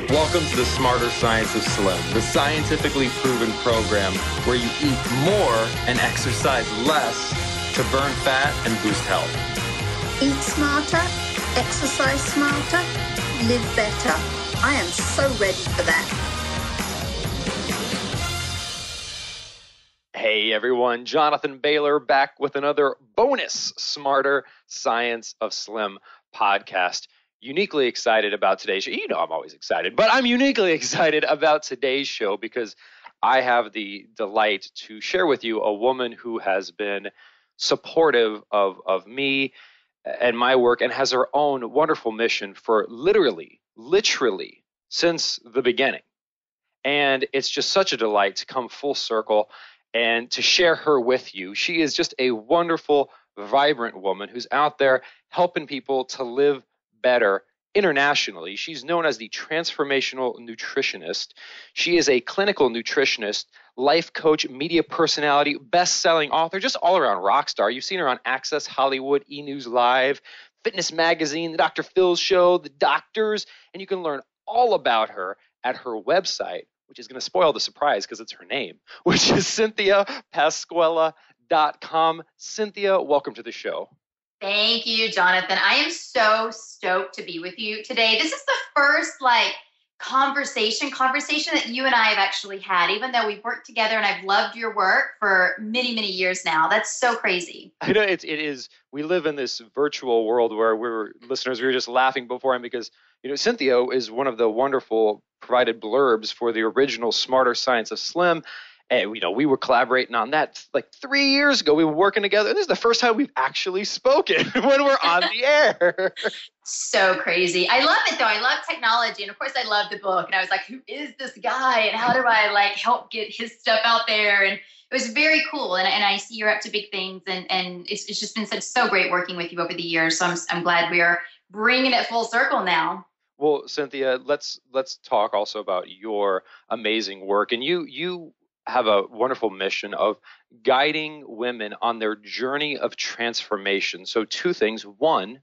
Welcome to the Smarter Science of Slim, the scientifically proven program where you eat more and exercise less to burn fat and boost health. Eat smarter, exercise smarter, live better. I am so ready for that. Hey everyone, Jonathan Bailor back with another bonus Smarter Science of Slim podcast. Uniquely excited about today's show. You know I'm always excited, but I'm uniquely excited about today's show because I have the delight to share with you a woman who has been supportive of me and my work and has her own wonderful mission for literally since the beginning. And it's just such a delight to come full circle and to share her with you. She is just a wonderful, vibrant woman who's out there helping people to live better internationally. She's known as the transformational nutritionist. She is a clinical nutritionist, life coach, media personality, best-selling author, just all-around rock star. You've seen her on Access Hollywood, E! News Live, Fitness Magazine, The Dr. Phil's Show, The Doctors, and you can learn all about her at her website, which is going to spoil the surprise because it's her name, which is CynthiaPasquella.com. Cynthia, welcome to the show. Thank you, Jonathan. I am so stoked to be with you today. This is the first conversation that you and I have actually had, even though we've worked together and I've loved your work for many, many years now. That's so crazy. I know it is. We live in this virtual world where we were just laughing beforehand because, Cynthia is one of the wonderful provided blurbs for the original Smarter Science of Slim. And, we were collaborating on that 3 years ago. We were working together. And this is the first time we've actually spoken when we're on the air. So crazy. I love it, though. I love technology. And, of course, I love the book. And I was like, who is this guy? And how do I, help get his stuff out there? And it was very cool. And I see you're up to big things. And it's just been so great working with you over the years. So I'm glad we are bringing it full circle now. Well, Cynthia, let's talk also about your amazing work. And you have a wonderful mission of guiding women on their journey of transformation. So two things. One,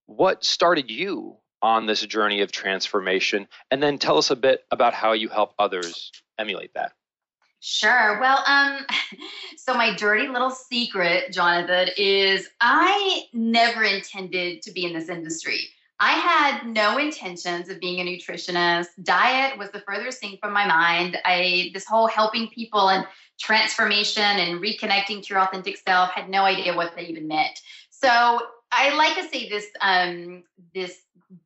what started you on this journey of transformation? And then tell us a bit about how you help others emulate that. Sure. Well, so my dirty little secret, Jonathan, is I never intended to be in this industry. I had no intentions of being a nutritionist. Diet was the furthest thing from my mind. This whole helping people and transformation and reconnecting to your authentic self, had no idea what that even meant. So I like to say this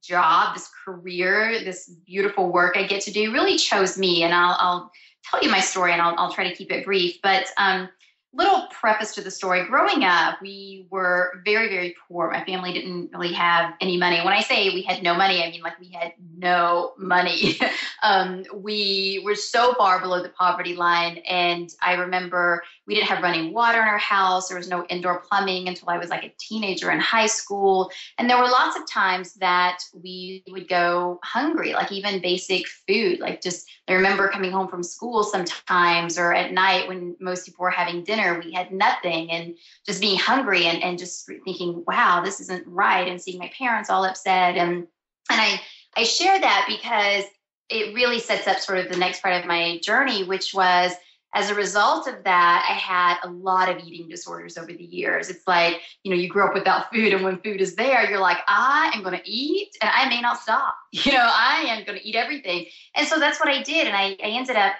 job, this career, this beautiful work I get to do really chose me. And I'll tell you my story and I'll try to keep it brief. But little preface to the story. Growing up, we were very, very poor. My family didn't really have any money. When I say we had no money, I mean we had no money. We were so far below the poverty line. And I remember we didn't have running water in our house. There was no indoor plumbing until I was a teenager in high school. And there were lots of times that we would go hungry, even basic food. I remember coming home from school sometimes or at night when most people were having dinner, we had nothing and just being hungry and just thinking, wow, this isn't right. And seeing my parents all upset. And I share that because it really sets up sort of the next part of my journey, which was as a result of that, I had a lot of eating disorders over the years. It's you grew up without food, and when food is there, you're like, I am going to eat, and I may not stop. I am going to eat everything. And so that's what I did. And I ended up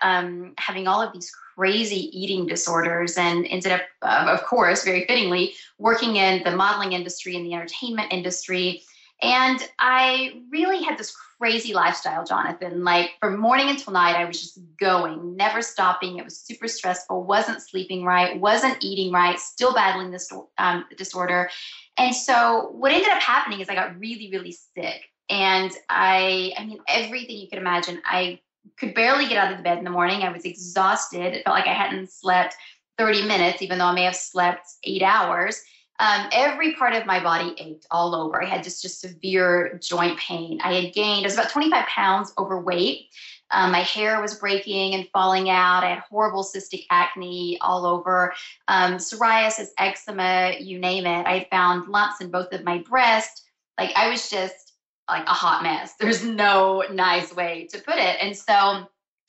having all of these crazy eating disorders and ended up, of course, very fittingly, working in the modeling industry and the entertainment industry. And I really had this crazy lifestyle, Jonathan. From morning until night, I was just going, never stopping. It was super stressful, wasn't sleeping right, wasn't eating right, still battling this disorder. And so what ended up happening is I got really, really sick. And I mean, everything you could imagine. I could barely get out of the bed in the morning. I was exhausted. It felt like I hadn't slept 30 minutes, even though I may have slept 8 hours. Every part of my body ached all over. I had just severe joint pain. I was about 25 pounds overweight. My hair was breaking and falling out. I had horrible cystic acne all over, psoriasis, eczema, you name it. I found lumps in both of my breasts. I was just like a hot mess. There's no nice way to put it. And so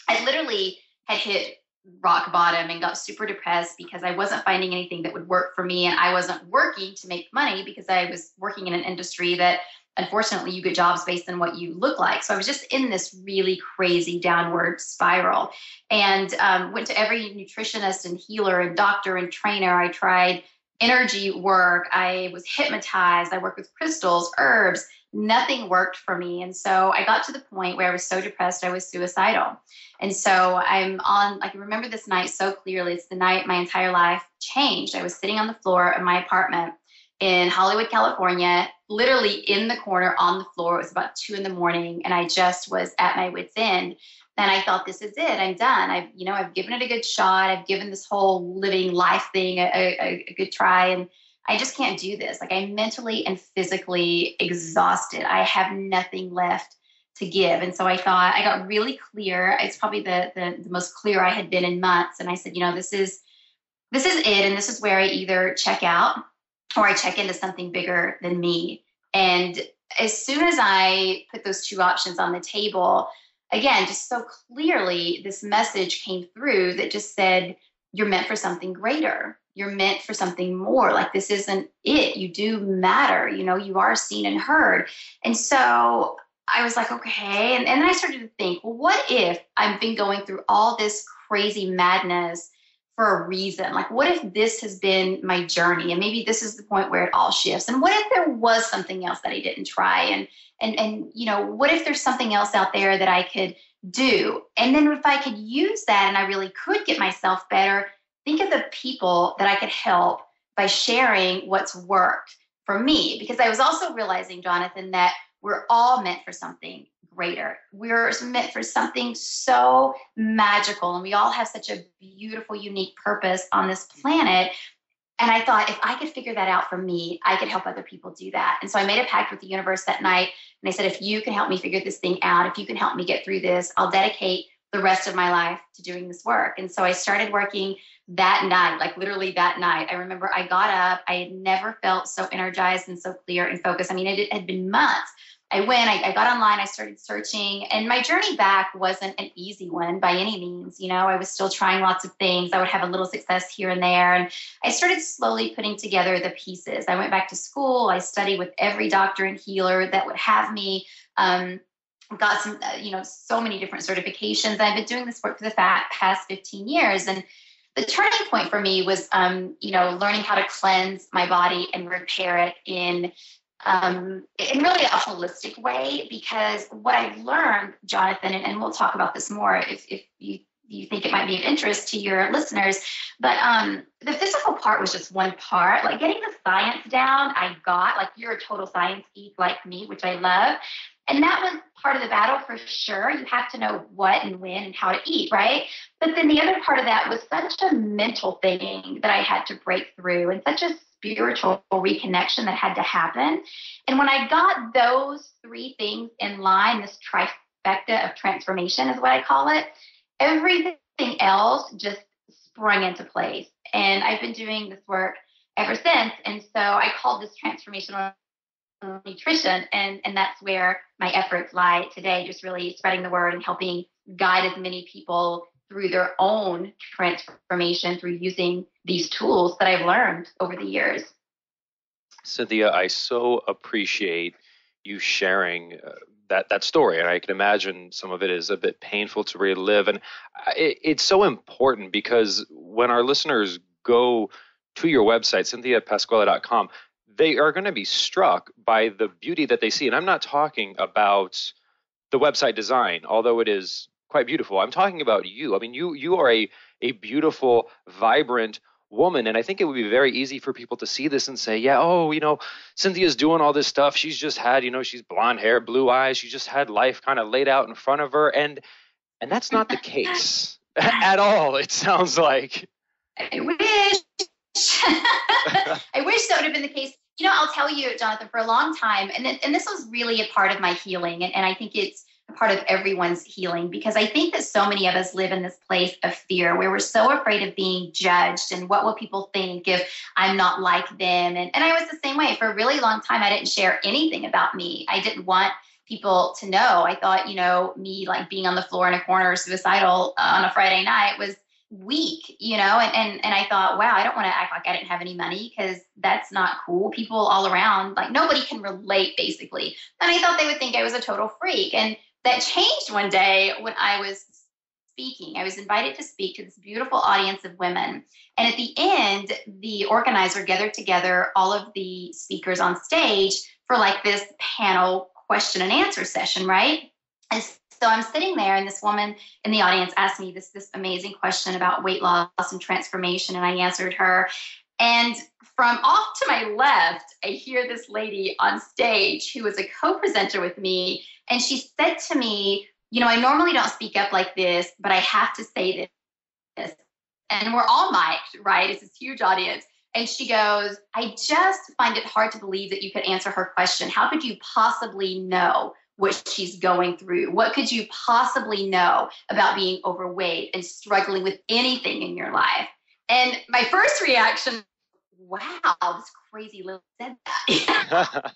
I literally had hit rock bottom and got super depressed because I wasn't finding anything that would work for me. And I wasn't working to make money because I was working in an industry that unfortunately you get jobs based on what you look like. So I was just in this really crazy downward spiral, and went to every nutritionist and healer and doctor and trainer. I tried energy work. I was hypnotized. I worked with crystals, herbs. Nothing worked for me. And so I got to the point where I was so depressed, I was suicidal. And so I remember this night so clearly. It's the night my entire life changed. I was sitting on the floor of my apartment in Hollywood, California, literally in the corner on the floor. It was about 2 a.m. and I just was at my wit's end. And I thought, this is it. I'm done. I've given it a good shot. I've given this whole living life thing a good try. And I just can't do this. Like, I'm mentally and physically exhausted. I have nothing left to give. And so I thought, I got really clear. It's probably the most clear I had been in months. And I said, this is it. And this is where I either check out or I check into something bigger than me. And as soon as I put those two options on the table, again, just so clearly, this message came through that just said, you're meant for something greater. You're meant for something more. Like, this isn't it. You do matter. You are seen and heard. And so I was like, okay. And then I started to think, well, what if I've been going through all this crazy madness for a reason? Like, what if this has been my journey, and maybe this is the point where it all shifts? And what if there was something else that I didn't try? And what if there's something else out there that I could do? And then if I could use that and I really could get myself better, think of the people that I could help by sharing what's worked for me. Because I was also realizing, Jonathan, that we're all meant for something greater. We're meant for something so magical, and we all have such a beautiful, unique purpose on this planet. And I thought, if I could figure that out for me, I could help other people do that. And so I made a pact with the universe that night. And I said, if you can help me figure this thing out, if you can help me get through this, I'll dedicate the rest of my life to doing this work. And so I started working that night, like literally that night. I remember I got up. I had never felt so energized and so clear and focused. I mean, it had been months. I got online, I started searching, and my journey back wasn't an easy one by any means. I was still trying lots of things. I would have a little success here and there. And I started slowly putting together the pieces. I went back to school. I studied with every doctor and healer that would have me. Got some, so many different certifications. I've been doing this work for the past 15 years. And the turning point for me was, learning how to cleanse my body and repair it in really a holistic way. Because what I've learned, Jonathan, and we'll talk about this more if you think it might be of interest to your listeners, but the physical part was just one part. Like, getting the science down, I got. Like, you're a total science geek like me, which I love. And that was part of the battle for sure. You have to know what and when and how to eat, right? But then the other part of that was such a mental thing that I had to break through, and such a spiritual reconnection that had to happen. And when I got those three things in line, this trifecta of transformation is what I call it, everything else just sprung into place. And I've been doing this work ever since. And so I called this transformational nutrition, and that's where my efforts lie today, just really spreading the word and helping guide as many people through their own transformation through using these tools that I've learned over the years. Cynthia, I so appreciate you sharing that story, and I can imagine some of it is a bit painful to relive, and it's so important, because when our listeners go to your website, cynthiapasquella.com, they are going to be struck by the beauty that they see. And I'm not talking about the website design, although it is quite beautiful. I'm talking about you. I mean, you are a beautiful, vibrant woman. And I think it would be very easy for people to see this and say, yeah, Cynthia's doing all this stuff. She's just had, she's blonde hair, blue eyes. She just had life kind of laid out in front of her. And that's not the case at all, it sounds like. I wish. I wish that would have been the case. I'll tell you, Jonathan, for a long time, and this was really a part of my healing, and I think it's part of everyone's healing, because I think that so many of us live in this place of fear where we're so afraid of being judged and what will people think if I'm not like them. And I was the same way. For a really long time, I didn't share anything about me. I didn't want people to know. I thought, me like being on the floor in a corner suicidal on a Friday night was weak, and I thought, wow, I don't want to act like I didn't have any money, because that's not cool. People all around, like, nobody can relate, basically. And I thought they would think I was a total freak. And that changed one day when I was speaking. I was invited to speak to this beautiful audience of women. And at the end, the organizer gathered together all of the speakers on stage for like this panel question and answer session, right? And so I'm sitting there, and this woman in the audience asked me this amazing question about weight loss and transformation, and I answered her. And from off to my left, I hear this lady on stage who was a co-presenter with me, and she said to me, I normally don't speak up like this, but I have to say this. And we're all mic'd, right? It's this huge audience. And she goes, I just find it hard to believe that you could answer her question. How could you possibly know what she's going through? What could you possibly know about being overweight and struggling with anything in your life? And my first reaction, wow, this crazy lady said that.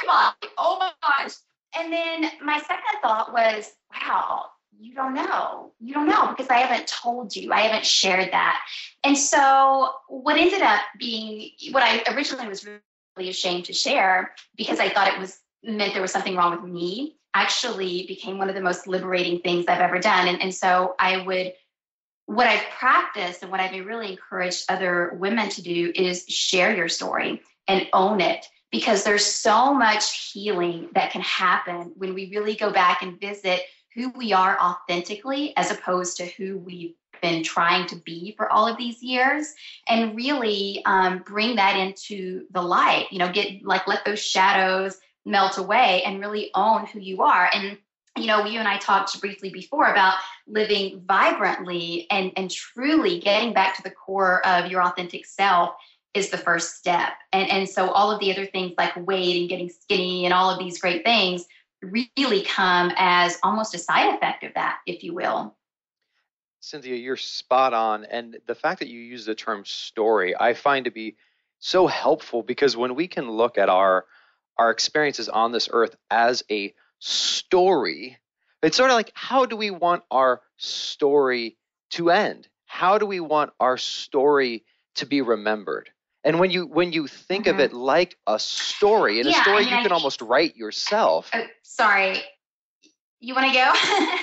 Oh my gosh. And then my second thought was, wow, you don't know, because I haven't told you, I haven't shared that. And so what ended up being, what I originally was really ashamed to share, because I thought it meant there was something wrong with me, actually became one of the most liberating things I've ever done. And so what I've practiced and what I've really encouraged other women to do is share your story and own it, because there's so much healing that can happen when we really go back and visit who we are authentically, as opposed to who we've been trying to be for all of these years, and really bring that into the light, let those shadows melt away and really own who you are. And you and I talked briefly before about living vibrantly and truly getting back to the core of your authentic self is the first step. And so all of the other things like weight and getting skinny and all of these great things really come as almost a side effect of that, if you will. Cynthia, you're spot on. And the fact that you use the term story, I find to be so helpful, because when we can look at our experiences on this earth as a story, it's sort of like, how do we want our story to end? How do we want our story to be remembered? And when you think of it like a story, and a story you can almost write yourself. Sorry, you want to go?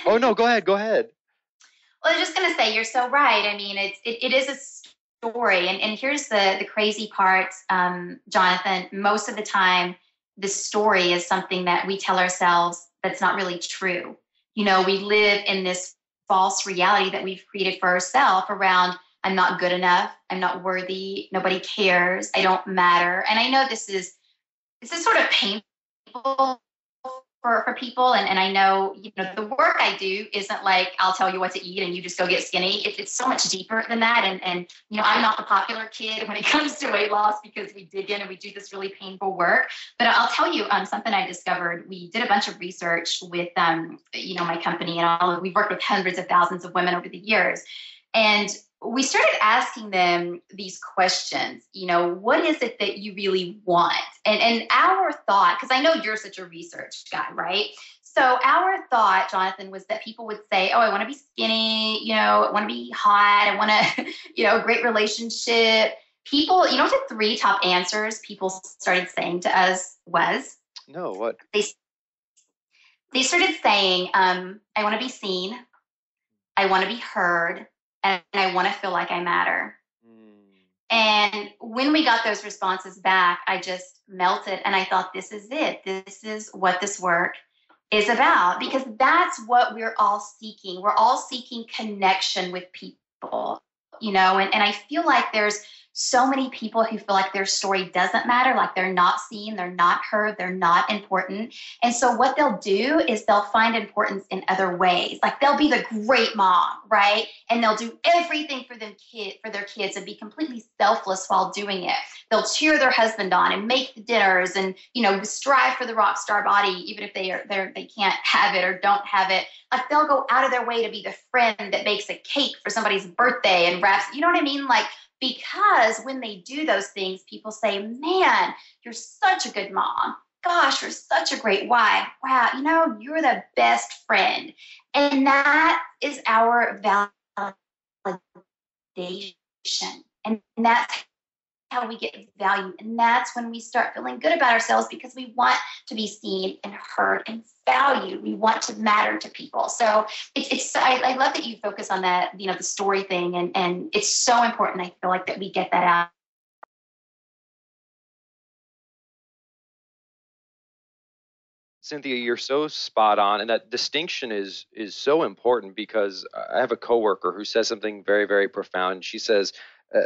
Oh no, go ahead. Well, I was just going to say, you're so right. I mean, it is a story, and here's the crazy part, Jonathan. Most of the time, the story is something that we tell ourselves that's not really true. We live in this false reality that we've created for ourselves around, I'm not good enough, I'm not worthy, nobody cares, I don't matter. And I know this is sort of painful for people, and I know the work I do isn't like I'll tell you what to eat and you just go get skinny. It's so much deeper than that, and I'm not the popular kid when it comes to weight loss, because we dig in and we do this really painful work. But I'll tell you something I discovered. We did a bunch of research with my company, and we've worked with hundreds of thousands of women over the years, and we started asking them these questions, what is it that you really want? And our thought, because I know you're such a research guy, right? So our thought, Jonathan, was that people would say, oh, I want to be skinny, I want to be hot, I want to, a great relationship. People, what the 3 top answers people started saying to us was? No, what? They started saying, I want to be seen, I want to be heard, and I want to feel like I matter. And when we got those responses back, I just melted, and I thought, this is it. This is what this work is about, because that's what we're all seeking. We're all seeking connection with people, and I feel like there's so many people who feel like their story doesn't matter, like they're not seen, they're not heard, they're not important. And so what they'll do is they'll find importance in other ways. Like they'll be the great mom, right? And they'll do everything for their kids and be completely selfless while doing it. They'll cheer their husband on and make the dinners and, strive for the rock star body, even if they can't have it or don't have it. Like they'll go out of their way to be the friend that bakes a cake for somebody's birthday and wraps, you know what I mean? Like, because when they do those things, people say, man, you're such a good mom. Gosh, you're such a great wife. Wow, you're the best friend. And that is our validation. And that's how we get value. And that's when we start feeling good about ourselves, because we want to be seen and heard and valued. We want to matter to people. So I love that you focus on that, the story thing. And it's so important. I feel like that we get that out. Cynthia, you're so spot on, and that distinction is so important, because I have a coworker who says something very, very profound. She says,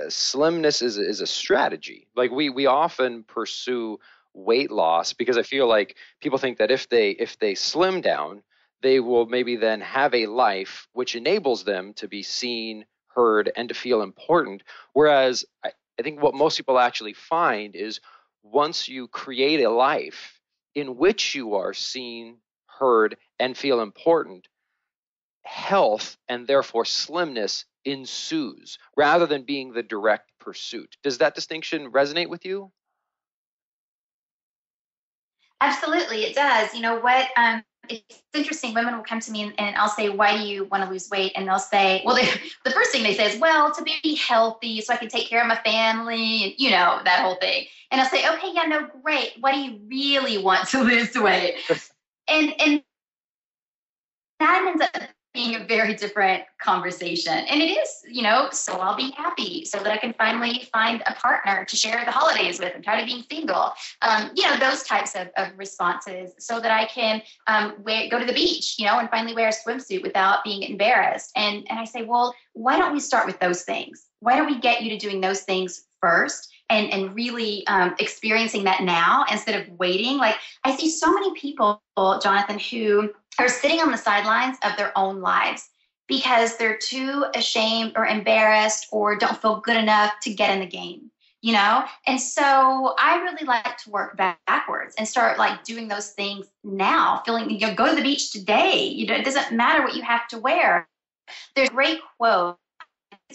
slimness is a strategy. Like we often pursue weight loss because I feel like people think that if they slim down, they will maybe then have a life which enables them to be seen, heard, and to feel important. Whereas I think what most people actually find is, once you create a life in which you are seen, heard, and feel important, health and therefore slimness ensues rather than being the direct pursuit. Does that distinction resonate with you? Absolutely, it does. You know what? It's interesting. Women will come to me and I'll say, why do you want to lose weight? And they'll say, well, the first thing they say is, well, to be healthy so I can take care of my family and, that whole thing. And I'll say, okay, yeah, no, great. What do you really want to lose weight? And that ends up being a very different conversation. And it is, so I'll be happy so that I can finally find a partner to share the holidays with. I'm tired of being single. Those types of responses, so that I can go to the beach, and finally wear a swimsuit without being embarrassed. And I say, well, why don't we start with those things? Why don't we get you to doing those things first and really experiencing that now instead of waiting? Like, I see so many people, Jonathan, who are sitting on the sidelines of their own lives because they're too ashamed or embarrassed or don't feel good enough to get in the game, And so I really like to work backwards and start like doing those things now, feeling, go to the beach today. It doesn't matter what you have to wear. There's a great quote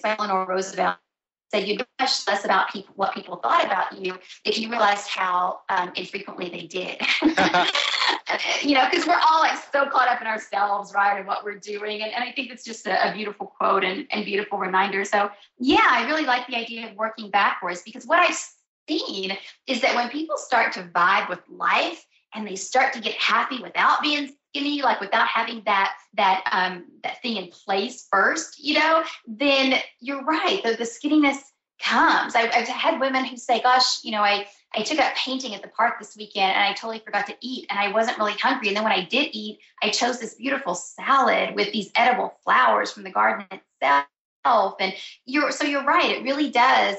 by Eleanor Roosevelt said, you'd much less about what people thought about you if you realized how infrequently they did. Because we're all like so caught up in ourselves, right, and what we're doing. And I think it's just a beautiful quote and beautiful reminder. So, yeah, I really like the idea of working backwards, because what I've seen is that when people start to vibe with life and they start to get happy without being skinny, like without having that thing in place first, then you're right. The skinniness comes. I've had women who say, gosh, I took up painting at the park this weekend and I totally forgot to eat and I wasn't really hungry. And then when I did eat, I chose this beautiful salad with these edible flowers from the garden itself. And you're right. It really does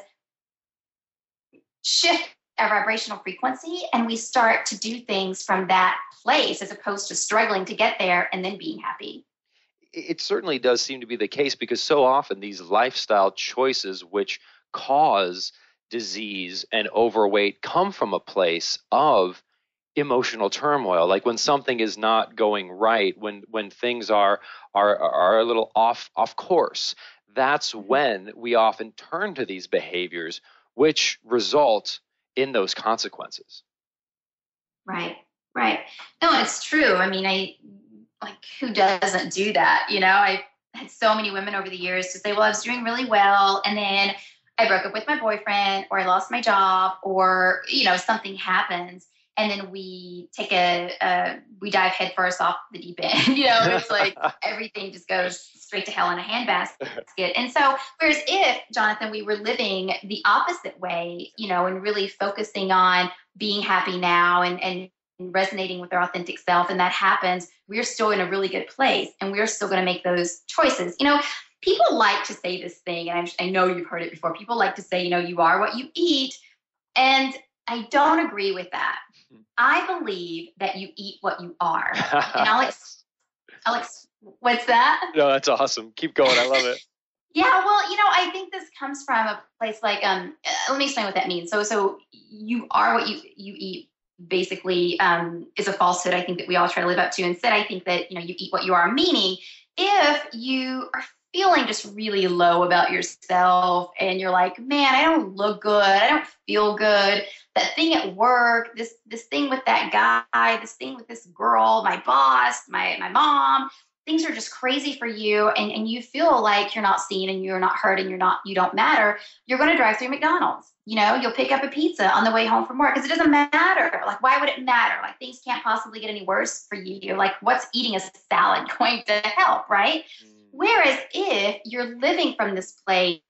shift our vibrational frequency, and we start to do things from that place as opposed to struggling to get there and then being happy. It certainly does seem to be the case, because so often these lifestyle choices which cause disease and overweight come from a place of emotional turmoil. Like when something is not going right, when things are a little off course, that's when we often turn to these behaviors which result in those consequences. Right. No, it's true. I mean, who doesn't do that? I had so many women over the years to say, well, I was doing really well, and then I broke up with my boyfriend, or I lost my job, or, something happens. And then we take we dive headfirst off the deep end. It's like everything just goes straight to hell in a handbasket. And so, whereas if, Jonathan, we were living the opposite way, and really focusing on being happy now and resonating with our authentic self, and that happens, we're still in a really good place, and we're still going to make those choices. people like to say this thing, and I know you've heard it before. People like to say, you are what you eat. And I don't agree with that. I believe that you eat what you are. And Alex, what's that? No, that's awesome. Keep going. I love it. Yeah, well, I think this comes from a place like, let me explain what that means. So you are what you eat, basically, is a falsehood I think that we all try to live up to. Instead, I think that, you eat what you are, meaning if you are feeling just really low about yourself and you're like, man, I don't look good, I don't feel good, that thing at work, this thing with that guy, this thing with this girl, my boss, my mom, things are just crazy for you, and you feel like you're not seen and you're not heard and you don't matter, you're going to drive through McDonald's. You'll pick up a pizza on the way home from work because it doesn't matter. Like, why would it matter? Like, things can't possibly get any worse for you. Like, what's eating a salad going to help, right? Whereas if you're living from this place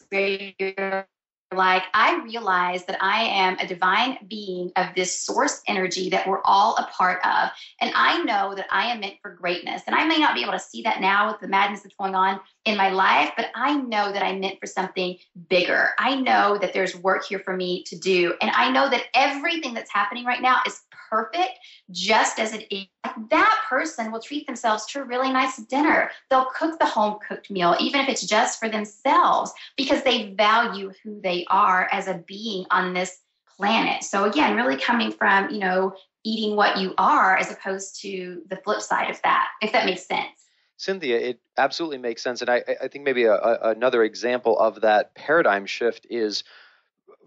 where you're like, I realize that I am a divine being of this source energy that we're all a part of. And I know that I am meant for greatness. And I may not be able to see that now with the madness that's going on in my life, but I know that I'm meant for something bigger. I know that there's work here for me to do. And I know that everything that's happening right now is perfect, just as it is. That person will treat themselves to a really nice dinner. They'll cook the home cooked meal, even if it's just for themselves, because they value who they are as a being on this planet. So again, really coming from, eating what you are as opposed to the flip side of that, if that makes sense. Cynthia, it absolutely makes sense. And I think maybe another example of that paradigm shift is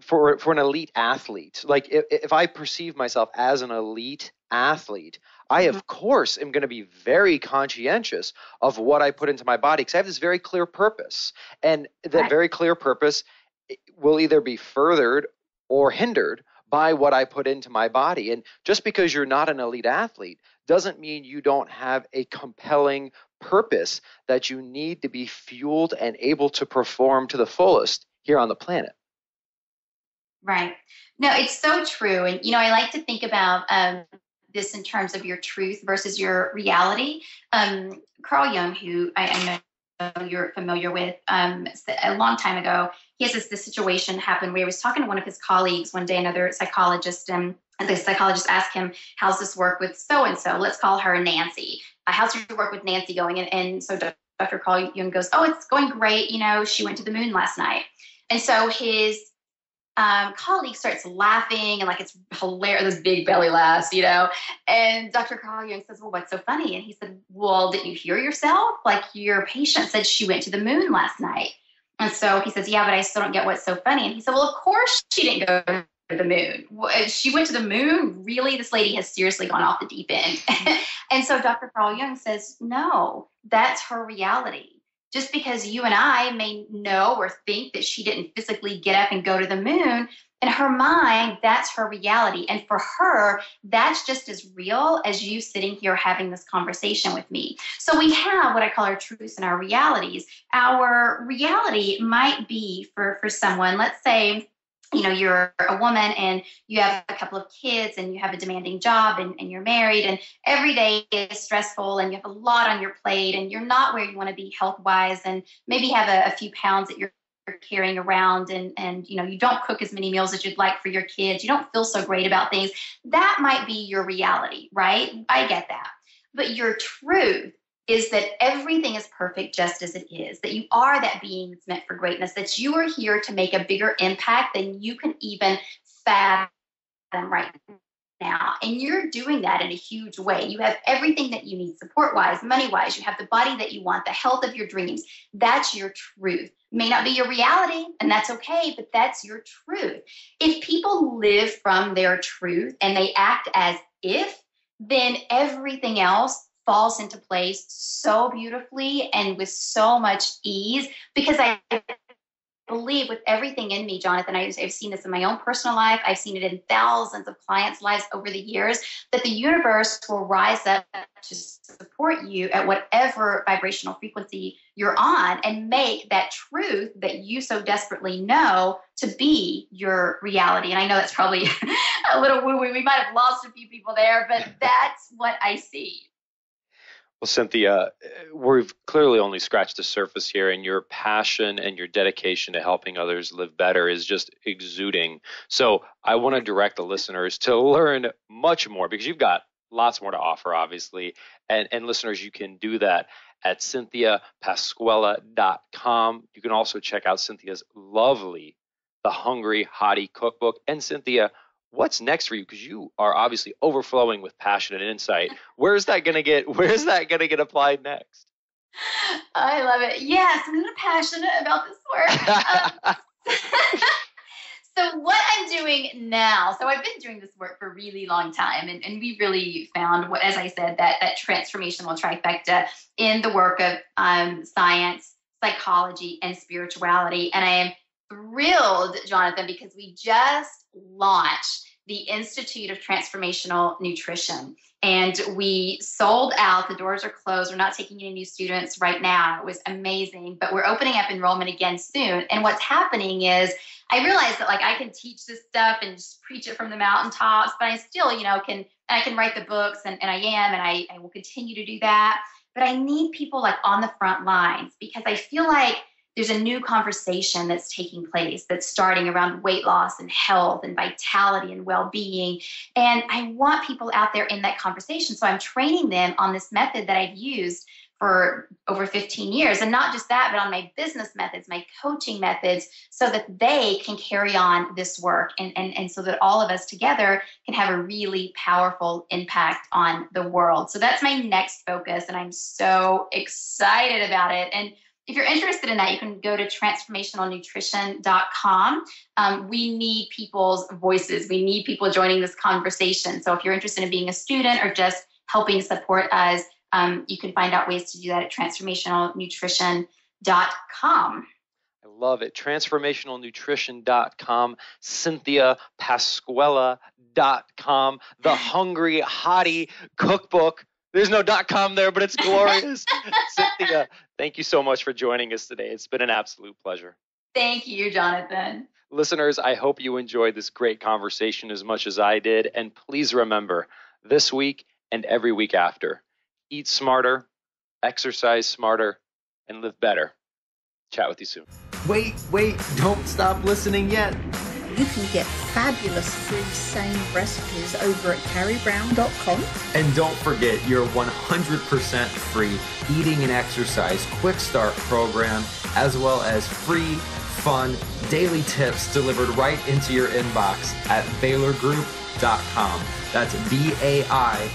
for an elite athlete. Like if I perceive myself as an elite athlete, I, of course, am going to be very conscientious of what I put into my body because I have this very clear purpose. And that very clear purpose will either be furthered or hindered by what I put into my body. And just because you're not an elite athlete doesn't mean you don't have a compelling purpose that you need to be fueled and able to perform to the fullest here on the planet. Right. No, it's so true. And, I like to think about this in terms of your truth versus your reality. Carl Jung, who I know you're familiar with, a long time ago, he has this situation happen where he was talking to one of his colleagues one day, another psychologist, and the psychologist asked him, how's this work with so-and-so? Let's call her Nancy. How's your work with Nancy going? And so Dr. Carl Jung goes, oh, it's going great. She went to the moon last night. And so his colleague starts laughing and like it's hilarious, this big belly laughs, and Dr. Carl Jung says, well, what's so funny? And he said, well, didn't you hear yourself? Like your patient said she went to the moon last night. And so he says, yeah, but I still don't get what's so funny. And he said, well, of course she didn't go to the moon. She went to the moon? Really? This lady has seriously gone off the deep end. And so Dr. Carl Jung says, no, that's her reality. Just because you and I may know or think that she didn't physically get up and go to the moon, in her mind, that's her reality. And for her, that's just as real as you sitting here having this conversation with me. So we have what I call our truths and our realities. Our reality might be for someone, let's say, you're a woman and you have a couple of kids and you have a demanding job and you're married and every day is stressful and you have a lot on your plate and you're not where you want to be health-wise and maybe have a few pounds that you're carrying around and you don't cook as many meals as you'd like for your kids. You don't feel so great about things. That might be your reality, right? I get that. But your truth is that everything is perfect just as it is, that you are that being that's meant for greatness, that you are here to make a bigger impact than you can even fathom right now. And you're doing that in a huge way. You have everything that you need support-wise, money-wise. You have the body that you want, the health of your dreams. That's your truth. May not be your reality, and that's okay, but that's your truth. If people live from their truth and they act as if, then everything else falls into place so beautifully and with so much ease, because I believe with everything in me, Jonathan, I've seen this in my own personal life. I've seen it in thousands of clients' lives over the years, that the universe will rise up to support you at whatever vibrational frequency you're on and make that truth that you so desperately know to be your reality. And I know that's probably a little woo-woo. We might have lost a few people there, but that's what I see. Well, Cynthia, we've clearly only scratched the surface here, and your passion and your dedication to helping others live better is just exuding. So I want to direct the listeners to learn much more, because you've got lots more to offer, obviously. And listeners, you can do that at CynthiaPasquella.com. You can also check out Cynthia's lovely The Hungry Hottie Cookbook. And Cynthia, what's next for you? Because you are obviously overflowing with passion and insight. Where's that going to get applied next? I love it. Yes, I'm really passionate about this work. So what I'm doing now, so I've been doing this work for a really long time, and we really found, what, as I said, that transformational trifecta in the work of science, psychology, and spirituality. And I am thrilled, Jonathan, because we just launched the Institute of Transformational Nutrition, and we sold out. The doors are closed. We're not taking any new students right now. It was amazing, but we're opening up enrollment again soon. And what's happening is, I realized that, like, I can teach this stuff and just preach it from the mountaintops, but I still, I can write the books, and I will continue to do that. But I need people, like, on the front lines, because I feel like there's a new conversation that's taking place that's starting around weight loss and health and vitality and well-being. And I want people out there in that conversation. So I'm training them on this method that I've used for over 15 years. And not just that, but on my business methods, my coaching methods, so that they can carry on this work, and so that all of us together can have a really powerful impact on the world. So that's my next focus, and I'm so excited about it. And if you're interested in that, you can go to transformationalnutrition.com. We need people's voices. We need people joining this conversation. So if you're interested in being a student or just helping support us, you can find out ways to do that at transformationalnutrition.com. I love it. Transformationalnutrition.com, CynthiaPasquella.com, The Hungry Hottie Cookbook. There's no .com there, but it's glorious. Cynthia, thank you so much for joining us today. It's been an absolute pleasure. Thank you, Jonathan. Listeners, I hope you enjoyed this great conversation as much as I did. And please remember, this week and every week after, eat smarter, exercise smarter, and live better. Chat with you soon. Wait, don't stop listening yet. You can get fabulous free SANE recipes over at carriebrown.com. And don't forget your 100% free eating and exercise quick start program, as well as free, fun, daily tips delivered right into your inbox at bailorgroup.com. That's BAILOR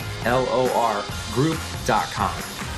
group.com.